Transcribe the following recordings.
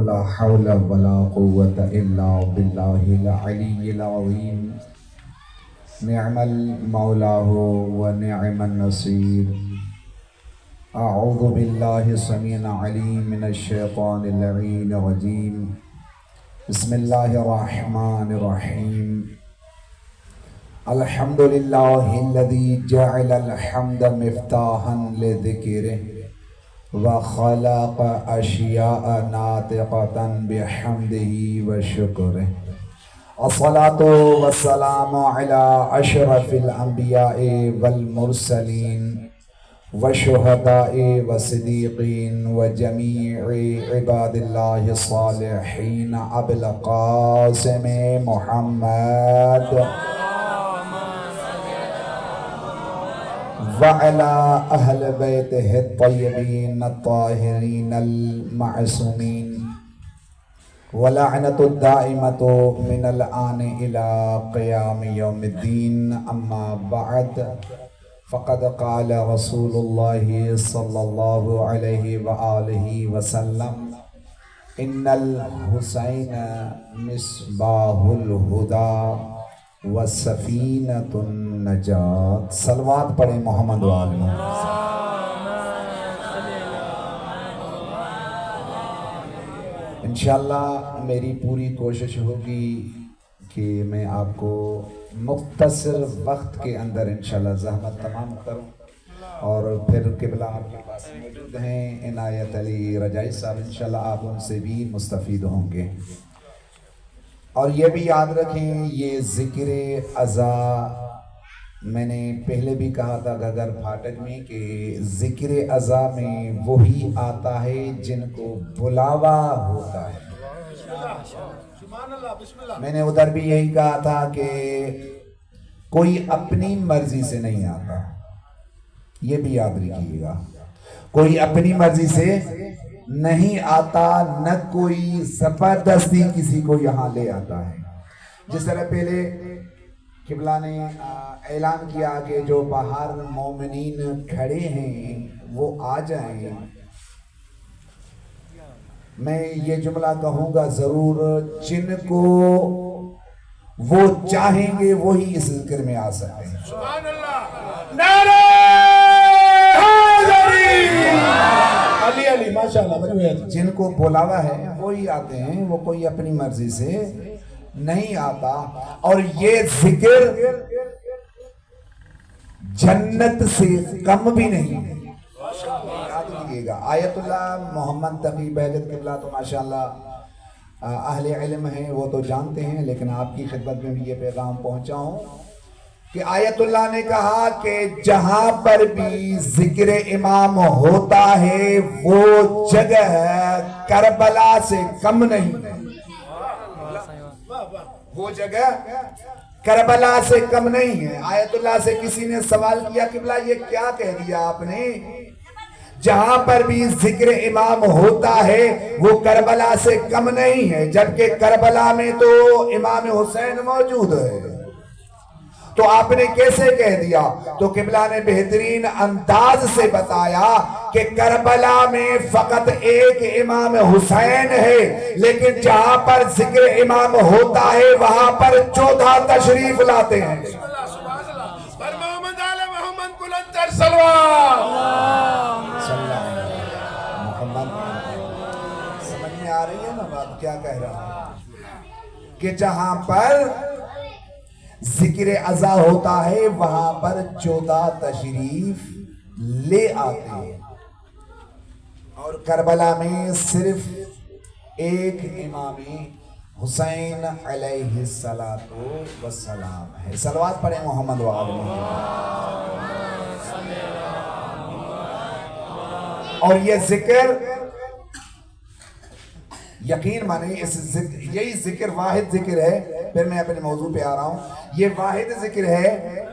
لا حول ولا قوة إلا بالله العلي العظيم نعم المولى ونعم النصير أعوذ بالله السميع العليم من الشيطان اللعين الرجيم بسم الله الرحمن الرحيم الحمد لله الذي جعل الحمد مفتاحا لذكره وخلق أشياء ناطقة بحمده وشكره الصلاة والسلام على أشرف الأنبياء والمرسلين والشهداء والصديقين وجميع عباد الله الصالحين أبي القاسم محمد وعلى أهل بيته الطيبين الطاهرين المعصومين ولعنة الدائمة من الآن إلى قيام يوم الدين أما بعد فقد قال رسول الله صلى الله عليه وآله وسلم إن الحسين مصباح الهدى وسفینۃ النجات. صلوات پڑھیں محمد وآل محمد. انشاءاللہ میری پوری کوشش ہوگی کہ میں آپ کو مختصر وقت کے اندر انشاءاللہ زحمت تمام کروں اور پھر قبلہ آپ کے پاس موجود ہیں عنایت علی رجائی صاحب، انشاءاللہ آپ ان سے بھی مستفید ہوں گے. اور یہ بھی یاد رکھیں یہ ذکر عزا میں نے پہلے بھی کہا تھا گگر پھاٹک میں کہ ذکر عزا میں وہی آتا ہے جن کو بلاوا ہوتا ہے. میں نے ادھر بھی یہی کہا تھا کہ کوئی اپنی مرضی سے نہیں آتا، یہ بھی یاد رکھیے گا. کوئی اپنی مرضی سے نہیں آتا، نہ کوئی زبردستی کسی کو یہاں لے آتا ہے. جس طرح پہلے قبلہ نے اعلان کیا کہ جو باہر مومنین کھڑے ہیں وہ آ جائیں. میں یہ جملہ کہوں گا ضرور، جن کو وہ چاہیں گے وہی اس ذکر میں آ سکتے ہیں. سبحان اللہ، نعرہ علی علی ماشاءاللہ. جن کو بلاوا ہے وہی آتے ہیں، وہ کوئی اپنی مرضی سے نہیں آتا. اور یہ ذکر جنت سے کم بھی نہیں ہے. یاد رکھیے گا آیت اللہ محمد تقی بہجت قبلہ تو ماشاءاللہ اہل علم ہیں، وہ تو جانتے ہیں، لیکن آپ کی خدمت میں بھی یہ پیغام پہنچا ہوں کہ آیت اللہ نے کہا کہ جہاں پر بھی ذکر امام ہوتا ہے وہ جگہ کربلا سے کم نہیں. وہ جگہ کربلا سے کم نہیں ہے. آیت اللہ سے کسی نے سوال کیا قبلہ یہ کیا کہہ دیا آپ نے؟ جہاں پر بھی ذکر امام ہوتا ہے وہ کربلا سے کم نہیں ہے، جبکہ کربلا میں تو امام حسین موجود ہے. تو آپ نے کیسے کہہ دیا؟ تو قبلہ نے بہترین انداز سے بتایا کہ کربلا میں فقط ایک امام حسین ہے، لیکن جہاں پر ذکر امام ہوتا ہے وہاں پر 14 تشریف لاتے ہیں. پر محمد آل محمد بلندر صلوات محمد. سمجھ میں آ رہی ہے نا بات کیا کہہ رہا ہوں؟ کہ جہاں پر ذکر عزا ہوتا ہے وہاں پر 14 تشریف لے آتے ہیں. اور کربلا میں صرف ایک امام حسین علیہ السلام ہے. صلوات پڑھیں محمد وآل محمد. اور یہ ذکر یقین مانیں یہی ذکر واحد ذکر ہے. پھر میں اپنے موضوع پہ آ رہا ہوں. یہ واحد ذکر ہے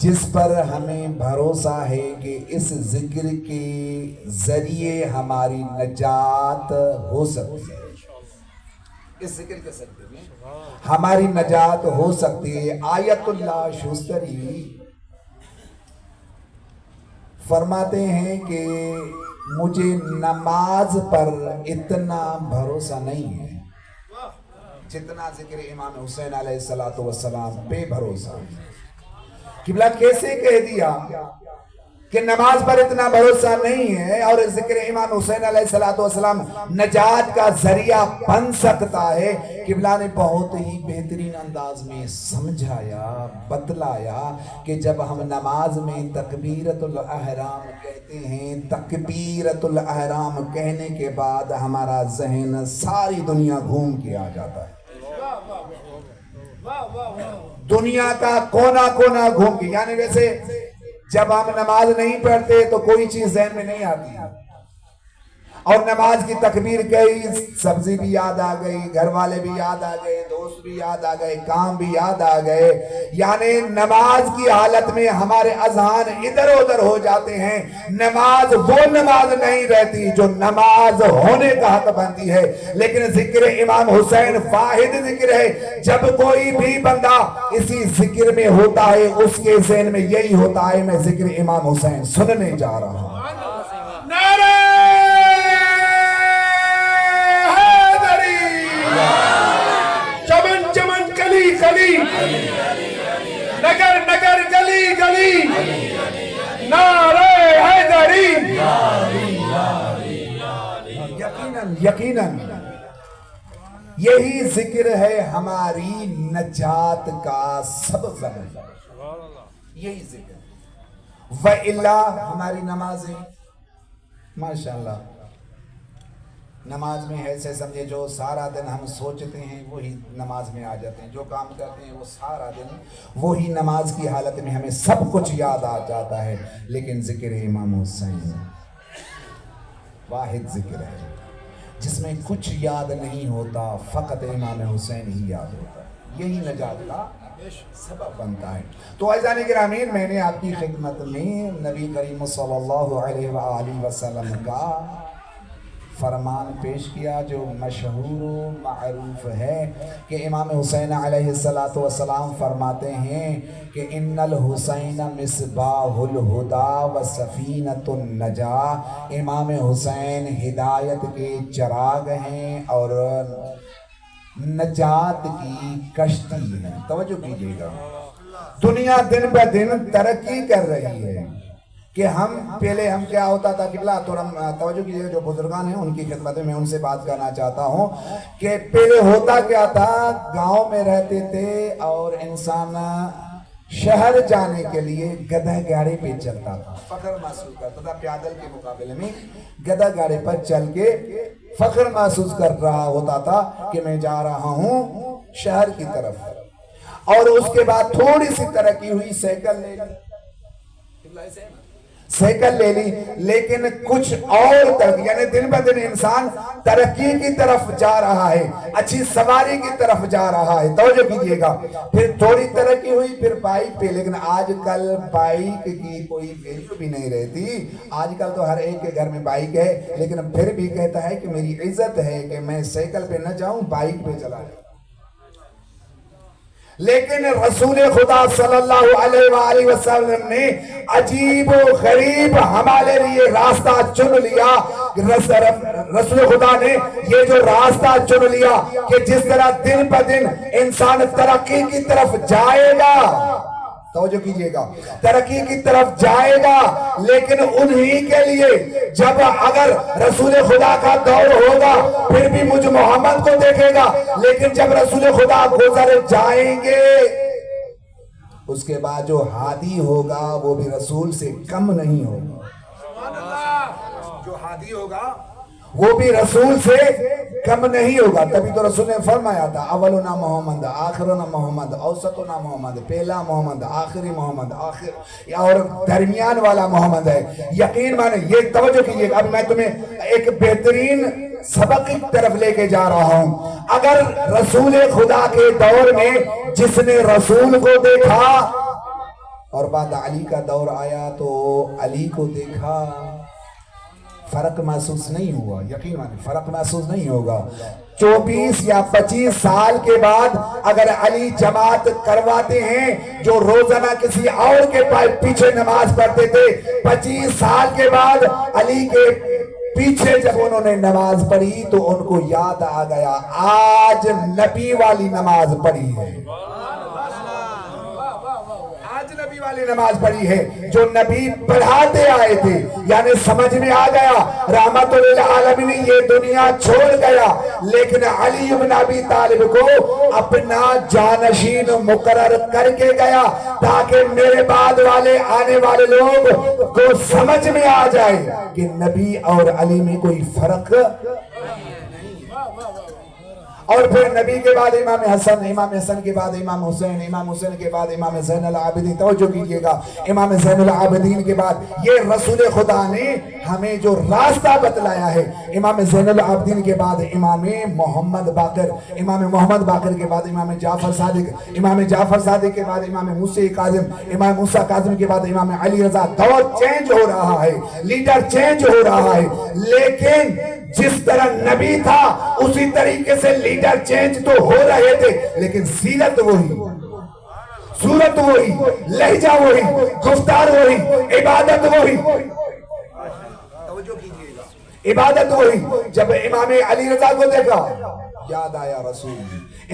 جس پر ہمیں بھروسہ ہے کہ اس ذکر کے ذریعے ہماری نجات ہو سکتی ہے. اس ذکر کے ذریعے ہماری نجات ہو سکتی ہے. آیت اللہ شوستری فرماتے ہیں کہ مجھے نماز پر اتنا بھروسہ نہیں ہے جتنا ذکر امام حسین علیہ السلام پہ بھروسہ. قبلہ کیسے کہہ دیا کہ نماز پر اتنا بھروسہ نہیں ہے اور ذکر امام حسین علیہ السلام نجات کا ذریعہ بن سکتا ہے؟ قبلہ نے بہت ہی بہترین انداز میں سمجھایا، بتلایا کہ جب ہم نماز میں تکبیرۃ الاحرام کہتے ہیں، تکبیرۃ الاحرام کہنے کے بعد ہمارا ذہن ساری دنیا گھوم کے آ جاتا ہے. دنیا کا کونا کونا گھوم کے، یعنی ویسے جب ہم نماز نہیں پڑھتے تو کوئی چیز ذہن میں نہیں آتی، اور نماز کی تکبیر کہی، سبزی بھی یاد آ گئی، گھر والے بھی یاد آ گئے، دوست بھی یاد آ گئے، کام بھی یاد آ گئے. یعنی نماز کی حالت میں ہمارے اذہان ادھر ادھر ہو جاتے ہیں. نماز وہ نماز نہیں رہتی جو نماز ہونے کا حق بنتی ہے. لیکن ذکر امام حسین واحد ذکر ہے. جب کوئی بھی بندہ اسی ذکر میں ہوتا ہے اس کے ذہن میں یہی ہوتا ہے میں ذکر امام حسین سننے جا رہا ہوں. نگر نگر گلی گلی نعرہ حیدری. یقیناً یقیناً یہی ذکر ہے ہماری نجات کا سبب. یہی ذکر وَإِلَّا ہماری نمازیں ماشاءاللہ نماز میں ایسے سمجھے جو سارا دن ہم سوچتے ہیں وہی نماز میں آ جاتے ہیں، جو کام کرتے ہیں وہ سارا دن وہی نماز کی حالت میں ہمیں سب کچھ یاد آ جاتا ہے. لیکن ذکر امام حسین واحد ذکر ہے جس میں کچھ یاد نہیں ہوتا، فقط امام حسین ہی یاد ہوتا ہے. یہی نجات کا سبب بنتا ہے. تو عزیزان گرامی، میں نے آپ کی خدمت میں نبی کریم صلی اللہ علیہ وآلہ وسلم کا فرمان پیش کیا جو مشہور و معروف ہے کہ امام حسین علیہ السلام فرماتے ہیں کہ ان الحسین مصباح الہدی و سفینۃ النجاہ. امام حسین ہدایت کے چراغ ہیں اور نجات کی کشتی ہے. توجہ کیجیے گا، دنیا دن بہ دن ترقی کر رہی ہے کہ پہلے ہم کیا ہوتا تھا قبلہ، تو ہم توجہ کیجئے، جو بزرگان ہیں ان کی خدمت میں ان سے بات کرنا چاہتا ہوں کہ پہلے ہوتا کیا تھا، گاؤں میں رہتے تھے اور انسان شہر جانے کے لیے گدھا گاڑی پہ چلتا تھا، فخر محسوس کرتا تھا. پیادل کے مقابلے میں گدھا گاڑی پر چل کے فخر محسوس کر رہا ہوتا تھا کہ میں جا رہا ہوں شہر کی طرف. اور اس کے بعد تھوڑی سی ترقی ہوئی، سائیکل لے لی، لیکن کچھ اور ترقی، یعنی دن بہ دن انسان ترقی کی طرف جا رہا ہے، اچھی سواری کی طرف جا رہا ہے. توجہ کیجئے گا، پھر تھوڑی ترقی ہوئی پھر بائک پہ. لیکن آج کل بائک کی کوئی ویلیو بھی نہیں رہتی. آج کل تو ہر ایک کے گھر میں بائک ہے، لیکن پھر بھی کہتا ہے کہ میری عزت ہے کہ میں سائیکل پہ نہ جاؤں، بائک پہ چلا جاؤں. لیکن رسول خدا صلی اللہ علیہ وآلہ وسلم نے عجیب و غریب ہمارے لیے راستہ چن لیا. رسول خدا نے یہ جو راستہ چن لیا کہ جس طرح دن بہ دن انسان ترقی کی طرف جائے گا، توجہ کیجئے گا، ترقی کی طرف جائے گا، لیکن انہی کے لیے جب اگر رسول خدا کا دور ہوگا پھر بھی مجھ محمد کو دیکھے گا. لیکن جب رسول خدا گزر جائیں گے اس کے بعد جو ہادی ہوگا وہ بھی رسول سے کم نہیں ہوگا. جو ہادی ہوگا وہ بھی رسول سے کم نہیں ہوگا. تبھی تو رسول نے فرمایا تھا اولنا محمد آخرنا محمد اوسطنا محمد، پہلا محمد آخری محمد اور درمیان والا محمد ہے. یقین مانے، یہ توجہ کیجئے. اب میں تمہیں ایک بہترین سبق کی طرف لے کے جا رہا ہوں. اگر رسول خدا کے دور میں جس نے رسول کو دیکھا اور بعد علی کا دور آیا تو علی کو دیکھا، فرق محسوس نہیں ہوا. یقین مانے فرق محسوس نہیں ہوگا. 24 یا 25 سال کے بعد اگر علی جماعت کرواتے ہیں جو روزانہ کسی اور کے پیچھے نماز پڑھتے تھے، 25 سال کے بعد علی کے پیچھے جب انہوں نے نماز پڑھی تو ان کو یاد آ گیا آج نبی والی نماز پڑھی ہے، آج نبی والی نماز پڑھی ہے جو نبی پڑھاتے آئے تھے، یعنی سمجھ میں آ گیا رحمت للعالمین یہ دنیا چھوڑ گیا، لیکن علی بن ابی طالب کو اپنا جانشین مقرر کر کے گیا تاکہ میرے بعد والے آنے والے لوگ کو سمجھ میں آ جائے کہ نبی اور علی میں کوئی فرق اور پھر نبی کے بعد امام حسن، امام حسن کے بعد امام حسین، امام حسین کے بعد امام زین العابدین، توجہ کیجئے گا امام زین العابدین کے بعد یہ رسول خدا نے ہمیں جو راستہ بتلایا ہے، امام زین العابدین کے بعد امام محمد باقر، امام محمد باقر کے بعد امام جعفر صادق، امام جعفر صادق کے بعد امام موسیٰ کاظم، امام موسیٰ کاظم کے بعد امام علی رضا، دور چینج ہو رہا ہے، لیڈر چینج ہو رہا ہے، لیکن جس طرح نبی تھا اسی طریقے سے لیڈر چینج تو ہو رہے تھے، لیکن سیرت وہی، صورت وہی، لہجہ وہی، گفتار وہی، عبادت وہی، توجہ کیجئے گا، عبادت وہی۔ جب امام علی رضا کو دیکھا یاد آیا رسول،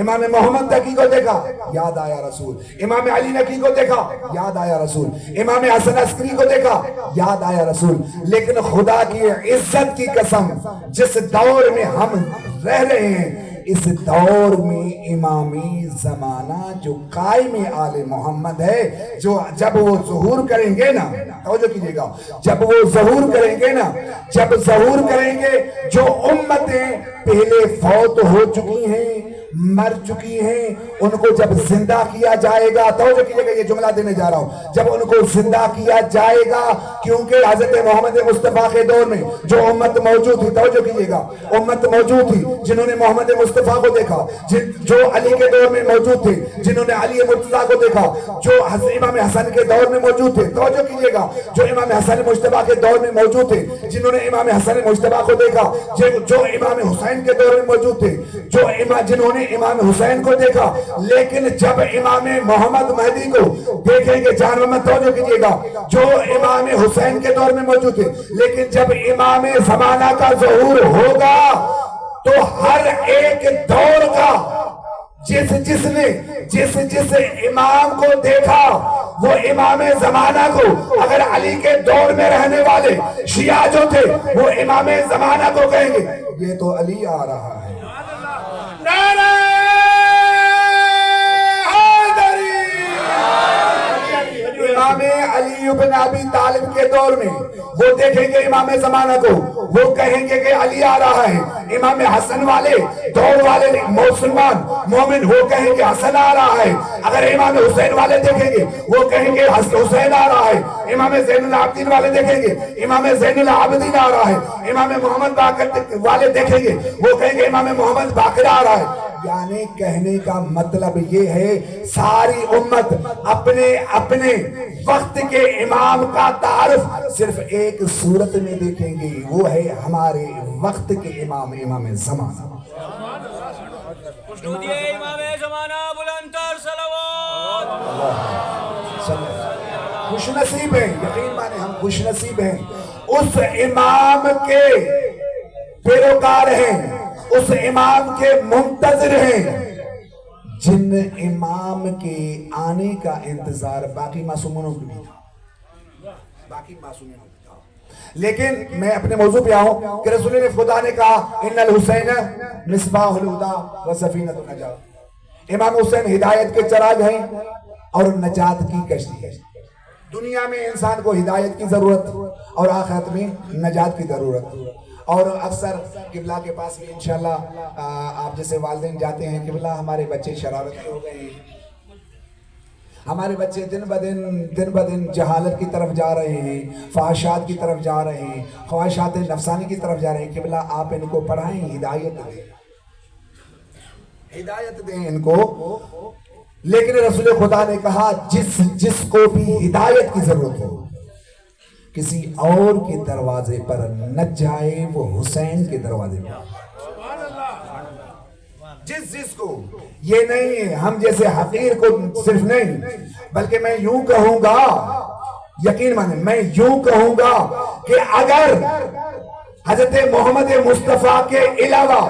امام محمد تقی کو دیکھا یاد آیا رسول، امام علی نقی کو دیکھا یاد آیا رسول، امام حسن عسکری کو دیکھا یاد آیا رسول۔ لیکن خدا کی عزت کی قسم جس دور میں ہم رہ رہے ہیں اس دور میں امامی زمانہ جو قائم آل محمد ہے، جو جب وہ ظہور کریں گے نا، توجہ کیجئے گا، جب وہ ظہور کریں گے نا، جب ظہور کریں گے جو امتیں پہلے فوت ہو چکی ہیں، مر چکی ہیں، ان کو جب زندہ کیا جائے گا، توجہ کیجئے گا یہ جملہ دینے جا رہا ہوں، جب ان کو زندہ کیا جائے گا، کیونکہ حضرت محمد مصطفیٰ کے دور میں جو امت موجود تھی، توجہ کیجئے گا، امت موجود تھی جنہوں نے محمد مصطفیٰ کو دیکھا، جو علی کے دور میں موجود تھے، جنہوں نے علی مرتضیٰ کو دیکھا، جو امام حسن کے دور میں موجود تھے، توجہ کیجئے گا، جو امام حسن مجتبیٰ کے دور میں موجود تھے، جنہوں نے امام حسن مجتبیٰ کو دیکھا، جو امام حسین کے دور میں موجود تھے، جنہوں نے امام حسین کو دیکھا، لیکن جب امام محمد مہدی کو دیکھیں گے، جان محمد توجہ کیجئے گا، جو امام حسین کے دور میں موجود تھے، لیکن جب امام زمانہ کا ظہور ہوگا تو ہر ایک دور کا جس امام کو دیکھا وہ امام زمانہ کو، اگر علی کے دور میں رہنے والے شیعہ جو تھے وہ امام زمانہ کو کہیں گے یہ تو علی آ رہا ہے، نعرہ حیدری۔ امام علی بن ابی طالب کے دور میں وہ دیکھیں گے امام زمانہ کو، وہ کہیں گے کہ علی آ رہا ہے۔ امام حسن والے دور والے مسلمان مومن وہ کہیں گے حسن آ رہا ہے۔ اگر امام حسین والے دیکھیں گے وہ کہیں گے حسین آ رہا ہے۔ امام زین العابدین والے دیکھیں گے امام زین العابدین آ رہا ہے۔ امام محمد باقر والے دیکھیں گے وہ کہیں گے امام محمد باقر آ رہا ہے۔ یعنی کہنے کا مطلب یہ ہے ساری امت اپنے اپنے وقت کے امام کا تعارف صرف ایک صورت میں دیکھیں گے، وہ ہے ہمارے وقت کے امام، امام زمانہ۔ امام زمانہ بلندتر صلوات۔ خوش نصیب ہیں، یقین مانے ہم خوش نصیب ہیں، اس امام کے پیروکار ہیں، اس امام کے منتظر ہیں، جن امام کے آنے کا انتظار باقی معصوموں کو بھی تھا، باقی معصوموں کو بھی تھا۔ لیکن میں اپنے موضوع پہ آؤں کہ رسول خدا نے کہا ان الحسین مصباح الہدی و سفینۃ النجات، امام حسین ہدایت کے چراغ ہیں اور نجات کی کشتی ہے۔ دنیا میں انسان کو ہدایت کی ضرورت اور آخرت میں نجات کی ضرورت، اور اکثر قبلہ کے پاس بھی انشاءاللہ آپ جیسے والدین جاتے ہیں، قبلہ ہمارے بچے شرارتی ہو گئے ہیں، ہمارے بچے دن بدن جہالت کی طرف جا رہے ہیں، فحاشات کی طرف جا رہے ہیں، خواہشات نفسانی کی طرف جا رہے ہیں۔ قبلہ آپ ان کو پڑھائیں، ہدایت دیں ان کو۔ لیکن رسول خدا نے کہا جس کو بھی ہدایت کی ضرورت ہو کسی اور کے دروازے پر نہ جائے، وہ حسین کے دروازے پر، جس کو یہ نہیں ہے ہم جیسے حقیر کو صرف نہیں، بلکہ میں یوں کہوں گا، یقین مانے میں یوں کہوں گا کہ اگر حضرت محمد مصطفیٰ کے علاوہ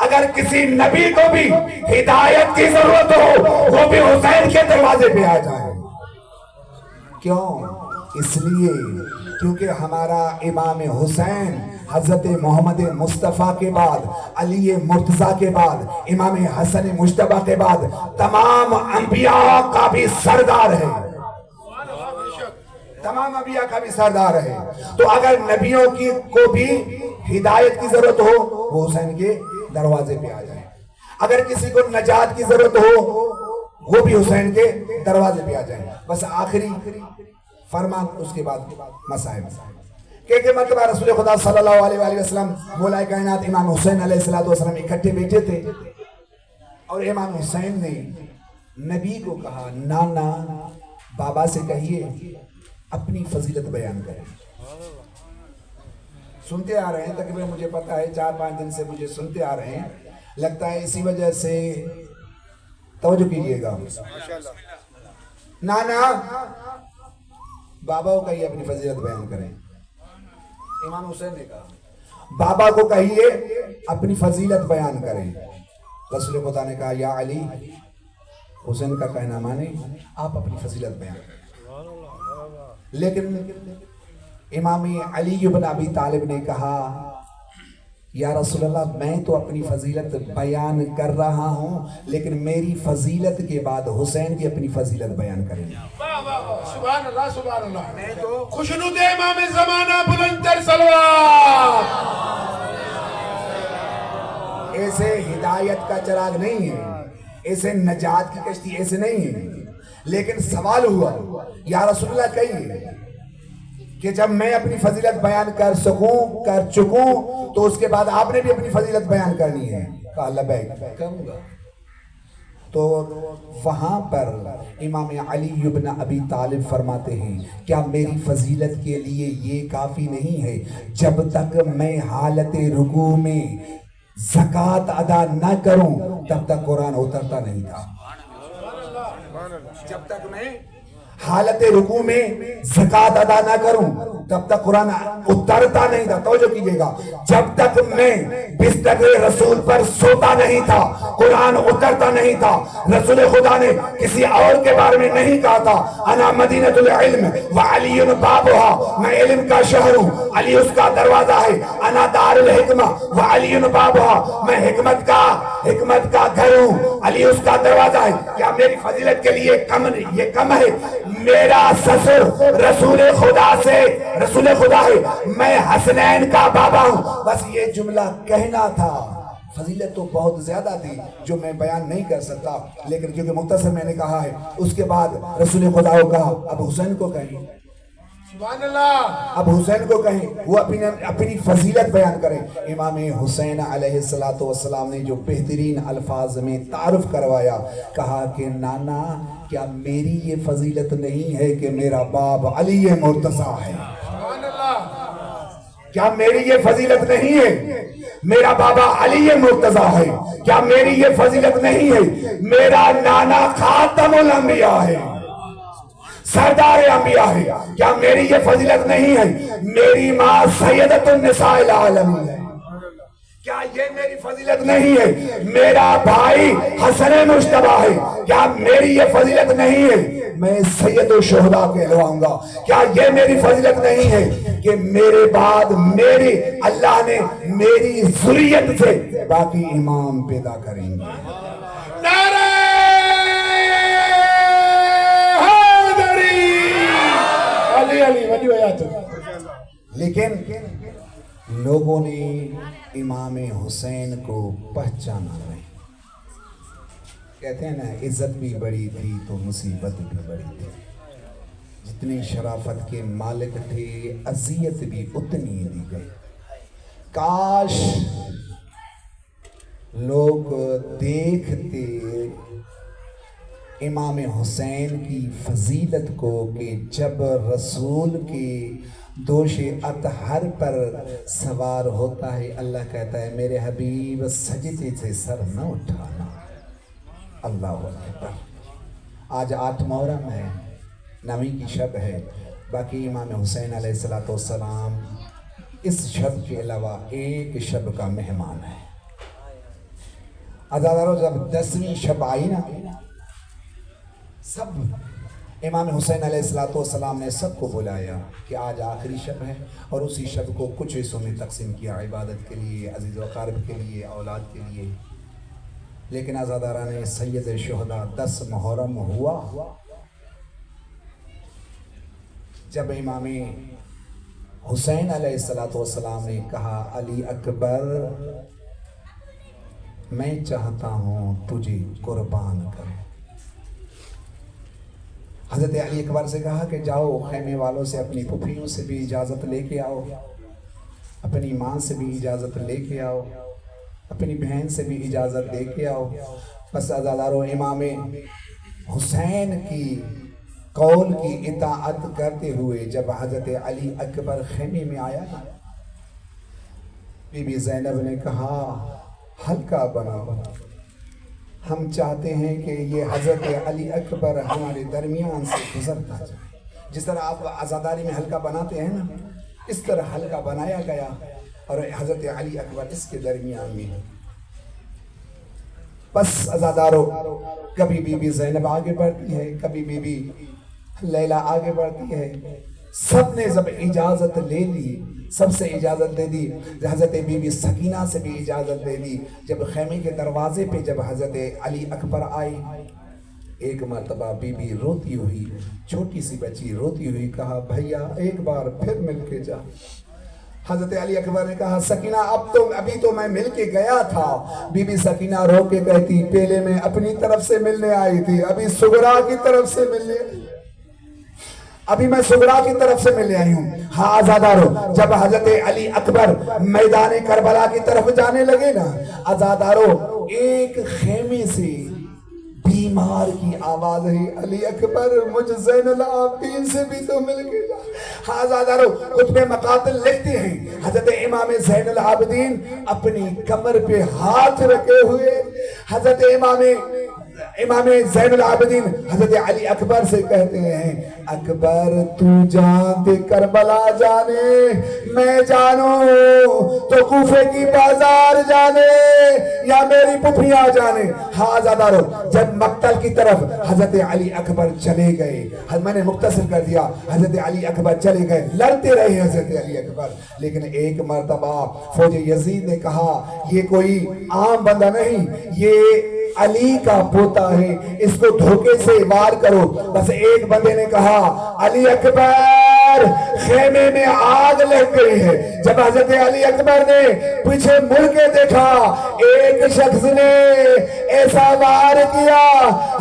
اگر کسی نبی کو بھی ہدایت کی ضرورت ہو وہ بھی حسین کے دروازے پہ آ جائے. کیوں؟ اس لیے کیونکہ ہمارا امام حسین حضرت محمد مصطفیٰ کے بعد، علی مرتضیٰ کے بعد، امام حسن مجتبیٰ کے بعد تمام انبیاء کا بھی سردار ہے. تمام انبیاء کا بھی سردار ہے. تو اگر نبیوں کی کو بھی ہدایت کی ضرورت ہو وہ حسین کے دروازے پہ آ جائے. اگر کسی کو نجات کی ضرورت ہو وہ بھی حسین کے دروازے پہ آ جائے. بس آخری فرمان اس کے بعد مسائل کہ مطلب رسول خدا صلی اللہ علیہ وآلہ وسلم مولا کائنات امام حسین علیہ السلام اکٹھے بیٹھے تھے اور امام حسین نے نبی کو کہا نانا بابا سے کہیے اپنی فضیلت بیان کریں. سنتے آ رہے ہیں تقریباً مجھے پتا ہے 4-5 دن سے مجھے سنتے آ رہے ہیں. لگتا ہے اسی وجہ سے توجہ کیجئے گا. نانا بابا کو کہیے اپنی فضیلت بیان کریں. امام حسین نے کہا بابا کو کہیے اپنی فضیلت بیان کریں. رسول خدا نے کہا یا علی حسین کا کہنا مانے آپ اپنی فضیلت بیان کریں. لیکن امام علی بن ابی طالب نے کہا یا رسول اللہ میں تو اپنی فضیلت بیان کر رہا ہوں لیکن میری فضیلت کے بعد حسین کی اپنی فضیلت بیان کریں. سبحان اللہ سبحان اللہ. میں تو خوشنود امام زمانہ بلند تر صلوات. ایسے ہدایت کا چراغ نہیں ہے، ایسے نجات کی کشتی ایسے نہیں ہے. لیکن سوال ہوا یا رسول اللہ کہیے کہ جب میں اپنی فضیلت بیان کر چکوں تو اس کے بعد آپ نے بھی اپنی فضیلت بیان کرنی ہے. کہا لبیک کروں گا. تو وہاں پر امام علی بن ابی طالب فرماتے ہیں کیا میری فضیلت کے لیے یہ کافی نہیں ہے جب تک میں حالت رکوع میں زکوٰۃ ادا نہ کروں تب تک قرآن اترتا نہیں تھا. جب تک میں حالت رکوع میں زکوٰۃ ادا نہ کروں تب تک قرآن اترتا نہیں تھا. توجہ کیجئے گا. جب تک میں بستر رسول پر سوتا نہیں تھا قرآن اترتا نہیں تھا. رسول خدا نے کسی اور کے بارے میں نہیں کہا تھا انا مدینۃ العلم وعلی بابها، میں علم کا شہر ہوں علی اس کا دروازہ ہے. انا دار الحکمہ وعلی بابها، میں حکمت کا گھر ہوں علی اس کا دروازہ ہے. کیا میری فضیلت کے لیے یہ کم ہے؟ میرا سسر رسول خدا ہے، میں حسنین کا بابا ہوں. بس یہ جملہ کہنا تھا. فضیلت تو بہت زیادہ تھی جو میں بیان نہیں کر سکتا لیکن کیونکہ مختصر میں نے کہا ہے. اس کے بعد رسول خدا کو کہا اب حسین کو کہیں. سبحان اللہ. اب حسین کو کہیں وہ اپنی فضیلت بیان کریں. امام حسین علیہ السلام نے جو بہترین الفاظ میں تعارف کروایا کہا کہ نانا کیا میری یہ فضیلت نہیں ہے کہ میرا باپ علی مرتضیٰ ہے؟ سبحان اللہ. کیا میری یہ فضیلت نہیں ہے میرا بابا علی مرتضیٰ ہے؟ کیا میری یہ فضیلت نہیں ہے میرا نانا خاتم الانبیاء ہے، سردار انبیاء ہے؟ کیا میری یہ فضیلت نہیں ہے میری ماں سیدۃ النساء العالمین ہے؟ کیا یہ میری فضیلت نہیں ہے میرا بھائی حسن مجتبیٰ ہے؟ کیا میری یہ فضیلت نہیں ہے میں سید الشہداء کہلواؤں گا؟ کیا یہ میری فضیلت نہیں ہے کہ میرے بعد اللہ نے میری ذریت سے باقی امام پیدا کریں گے؟ نعرہ حیدری. علی ولی ویات. لیکن لوگوں نے امام حسین کو پہچانا نہیں. کہتے ہیں نا عزت بھی بڑی تھی تو مصیبت بھی بڑی تھی. جتنی شرافت کے مالک تھے اذیت بھی اتنی دی گئی. کاش لوگ دیکھتے امام حسین کی فضیلت کو کہ جب رسول کے دوش اطہر پر سوار ہوتا ہے اللہ کہتا ہے میرے حبیب سجدے سے سر نہ اٹھانا. اللہ اکبر. آج 8 محرم ہے، 9ویں کی شب ہے. باقی امام حسین علیہ السلام اس شب کے علاوہ ایک شب کا مہمان ہے. عزادارو جب 10ویں شب آئی نا، سب امام حسین علیہ السلام نے سب کو بلایا کہ آج آخری شب ہے، اور اسی شب کو کچھ حصوں میں تقسیم کیا، عبادت کے لیے، عزیز و اقارب کے لیے، اولاد کے لیے. لیکن عزادارہ نے سید شہداء 10 محرم ہوا جب امام حسین علیہ السلام نے کہا علی اکبر میں چاہتا ہوں تجھے قربان کروں. حضرت علی اکبر سے کہا کہ جاؤ خیمے والوں سے اپنی پھوپھیوں سے بھی اجازت لے کے آؤ، اپنی ماں سے بھی اجازت لے کے آؤ، اپنی بہن سے بھی اجازت لے کے آؤ. بس عزادارو امام حسین کی قول کی اطاعت کرتے ہوئے جب حضرت علی اکبر خیمے میں آیا نا، بی بی زینب نے کہا ہلکا بناؤ، ہم چاہتے ہیں کہ یہ حضرت علی اکبر ہمارے درمیان سے گزرتا جائے. جس طرح آپ عزاداری میں ہلکا بناتے ہیں نا، اس طرح ہلکا بنایا گیا اور حضرت علی اکبر اس کے درمیان میں. بس عزادارو کبھی بی بی زینب آگے بڑھتی ہے، کبھی بی بی لیلہ آگے بڑھتی ہے. سب نے جب اجازت لے لی، سب سے اجازت دے دی، حضرت بی بی سکینہ سے بھی اجازت دے دی. جب خیمے کے دروازے پہ جب حضرت علی اکبر آئی، ایک مرتبہ بی بی روتی ہوئی، چھوٹی سی بچی روتی ہوئی کہا بھیا ایک بار پھر مل کے جا. حضرت علی اکبر نے کہا سکینہ ابھی تو میں مل کے گیا تھا. بی بی سکینہ رو کے کہتی پہلے میں اپنی طرف سے ملنے آئی تھی، ابھی سغرا کی طرف سے ملنے آئی، ابھی میں سغرا کی طرف سے ملنے آئی ہوں. ہاں عزادارو جب حضرت علی اکبر میدان کربلا کی طرف جانے لگے نا، عزادارو ایک خیمے سے بیمار کی آواز ہے علی اکبر مجھ زین العابدین سے بھی تو مل کے جا. ہاں عزادارو خطب مقاتل لکھتے ہیں حضرت امام زین العابدین اپنی کمر پہ ہاتھ رکھے ہوئے حضرت امام زین العابدین حضرت علی اکبر سے کہتے ہیں اکبر تو جان دے کربلا جانے، میں جانوں تو کوفے کی بازار جانے یا میری پھوپھیاں جانے. ہاں عزادارو جب مقتل کی طرف حضرت علی اکبر چلے گئے، میں نے مختصر کر دیا، حضرت علی اکبر چلے گئے، لڑتے رہے حضرت علی اکبر. لیکن ایک مرتبہ فوج یزید نے کہا یہ کوئی عام بندہ نہیں، یہ علی کا پوتا ہے، اس کو دھوکے سے وار کرو. بس ایک بندے نے کہا علی اکبر خیمے میں آگ لگ گئی ہے. جب حضرت علی اکبر نے پیچھے مڑ کے دیکھا، ایک شخص نے ایسا وار کیا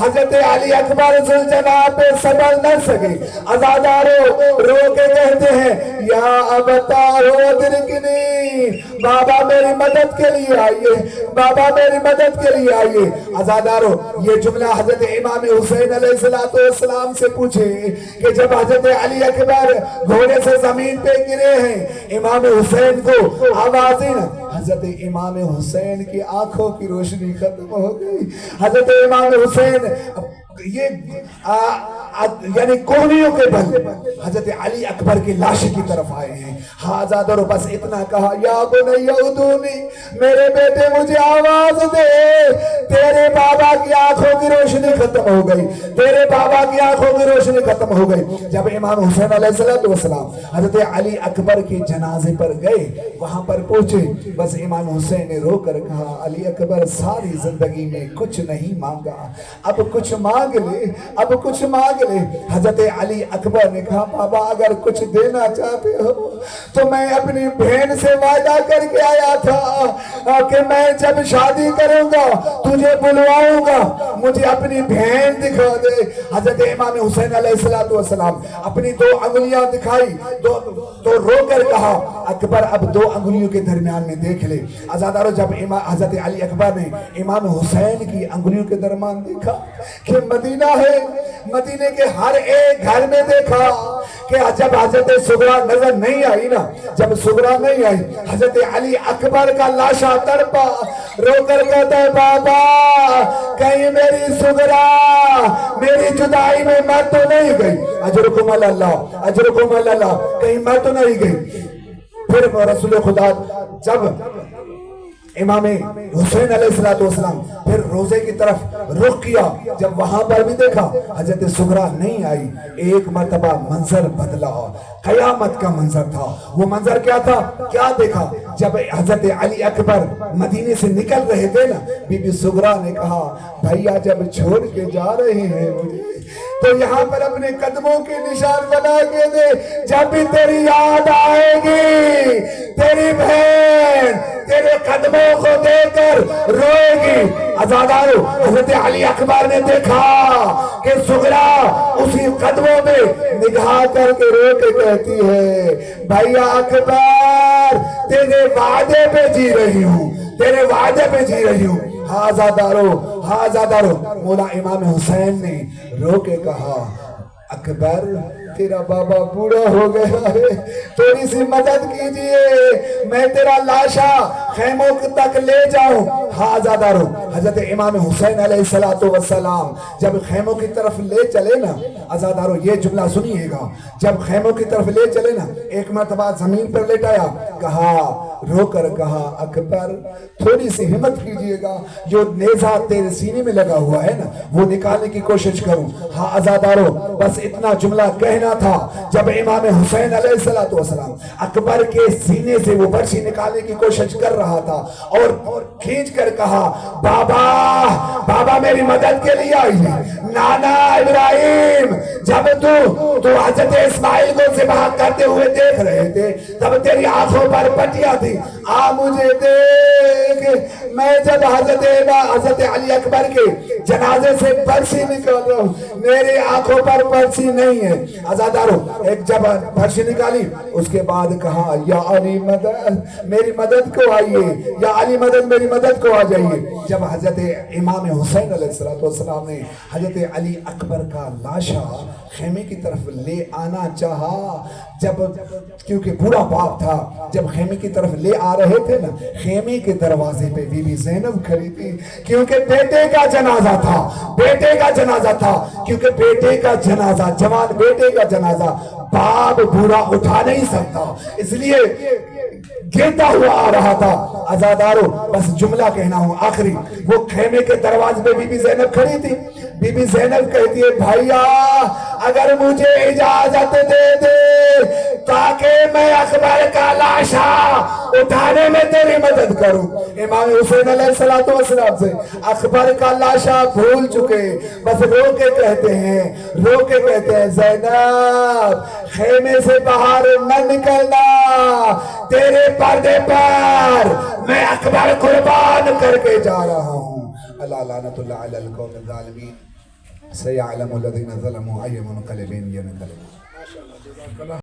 حضرت علی اکبر ذوالجلال پہ صبر نہ سکے. عزادارو رو کے کہتے ہیں یا ابتا ادرکنی، بابا میری مدد کے لیے آئیے، بابا میری مدد کے لیے آئیے. عزادارو یہ جملہ حضرت امام حسین علیہ السلام سے پوچھے کہ جب حضرت علی اکبر گھوڑے سے زمین پہ گرے ہیں، امام حسین کو آوازیں، حضرت امام حسین کی آنکھوں کی روشنی ختم ہو گئی. حضرت امام حسین یہ یعنی کوہنیوں کے بل حضرت علی اکبر کی لاش کی طرف آئے ہیں. ہاں عزادارو بس اتنا کہا یا بنی ادونی، میرے بیٹے مجھے آواز دے، تیرے بابا کی آنکھوں کی روشنی ختم ہو گئی، تیرے بابا کی آنکھوں کی روشنی ختم ہو گئی. جب امام حسین علیہ السلام حضرت علی اکبر کے جنازے پر گئے، وہاں پر پہنچے، بس امام حسین نے رو کر کہا علی اکبر ساری زندگی میں کچھ نہیں مانگا، اب کچھ مانگ لے، اب کچھ مانگ لے. حضرت علی اکبر نے کہا بابا اگر کچھ دینا چاہتے ہو تو میں اپنی بہن سے وعدہ کر کے آیا تھا کہ میں جب شادی کروں گا تجھے بلواؤں گا، مجھے اپنی بہن دکھا دے. حضرت امام حسین علیہ السلام اپنی 2 انگلیاں دکھائی، تو رو کر کہا اکبر اب 2 انگلیوں کے درمیان میں دیکھ لے. عزادارو جب حضرت علی اکبر نے امام حسین کی انگلیوں کے درمیان دیکھا کہ مدینہ ہے، مدینے کے ہر ایک گھر میں دیکھا کہ جب حضرت سغرا نظر نہیں آئی نا، جب سغرا نہیں آئی، حضرت علی اکبر کا لاشا تڑپا، رو کر کہتا ہے بابا کہیں میری سغرا میری جدائی میں مر تو نہیں گئی، اجرکم اللہ، اجرکم اللہ، کہیں مر تو نہیں گئی. پھر رسول خدا جب امام حسین علیہ السلام پھر روزے کی طرف رخ کیا، جب وہاں پر بھی دیکھا حضرت سغرا نہیں آئی، ایک مرتبہ منظر بدلا، قیامت کا منظر تھا۔ وہ منظر کیا تھا؟ کیا دیکھا؟ جب حضرت علی اکبر مدینے سے نکل رہے تھے نا، بی بی سغرا نے کہا بھائیا جب چھوڑ کے جا رہے ہیں مجھے تو یہاں پر اپنے قدموں کے نشان بنا کے دے، جب بھی تیری یاد آئے گی تیری بہن تیرے قدموں کو دے کر روئے گی۔ عزادارو، حضرت علی اکبر نے دیکھا کہ سغرا اسی قدموں میں نگاہ کر کے رو کے کہتی ہے بھائیا اکبر تیرے وعدے پہ جی رہی ہوں، تیرے وعدے پہ جی رہی ہوں۔ ہاں مولا امام حسین نے رو کے کہا اکبر تیرا بابا بوڑھا ہو گیا ہے، تھوڑی سی مدد کیجئے، میں تیرا لاشا خیموں تک لے جاؤں۔ ہاں عزادارو، حضرت امام حسین علیہ السلام جب خیموں کی طرف لے چلے نا، عزادارو یہ جملہ سنیے گا، جب خیموں کی طرف لے چلے نا، ایک مرتبہ زمین پر لیٹایا، کہا رو کر کہا اکبر تھوڑی سی ہمت کیجئے گا، جو نیزہ تیرے سینے میں لگا ہوا ہے نا وہ نکالنے کی کوشش کروں۔ ہاں عزادارو، بس اتنا جملہ کہنا تھا۔ جب امام حسین علیہ السلام اکبر کے سینے سے وہ برچی نکالنے کی کوشش کر رہا تھا اور کھینچ کر کہا بابا میری مدد کے لیے آئی ہے، نانا ابراہیم جب تو حضرت اسماعیل کو ذبح کرتے ہوئے دیکھ رہے تھے تب تیری آنکھوں پر پٹیاں تھی، آ مجھے دیکھ، میں جب حضرت علی اکبر کے جنازے سے برچی نکال رہا ہوں میری آنکھوں پر برچی نہیں ہے۔ عزادارو، ایک جب برچی نکالی اس کے بعد کہا یا علی مدد میری مدد کو آئیے، یا علی مدد میری مدد کو آ جائیے۔ جب حضرت امام حسین علیہ السلام نے حضرت علی اکبر کا لاشا خیمے کی طرف لے آنا چاہا، جب کیونکہ بوڑھا باپ تھا، جب خیمے کی طرف لے آ رہے تھے نا، خیمے کے دروازے پہ بی بی زینب کھڑی تھی، کیونکہ بیٹے کا جنازہ تھا، کیونکہ بیٹے کا جنازہ، جوان بیٹے کا جنازہ باپ بوڑھا اٹھا نہیں سکتا، اس لیے گرتا ہوا آ رہا تھا۔ عزادارو، بس جملہ کہنا ہوں آخری، وہ خیمے کے دروازے پہ بی بی زینب کھڑی تھی، بی بی زینب کہتی ہے بھائیا اگر مجھے اجازت دے دے تاکہ میں اکبر کا لاشا اٹھانے میں تیری مدد کروں۔ امام حسین علیہ السلام سے اکبر کا لاشا بھول چکے، بس رو کے کہتے ہیں زینب خیمے سے باہر نہ نکلنا، تیرے پردے پر میں اکبر قربان کر کے جا رہا ہوں۔ اللہ لعنت اللہ علی القوم الظالمین، سیعلم الذین ظلموا ای منقلب ینقلبون۔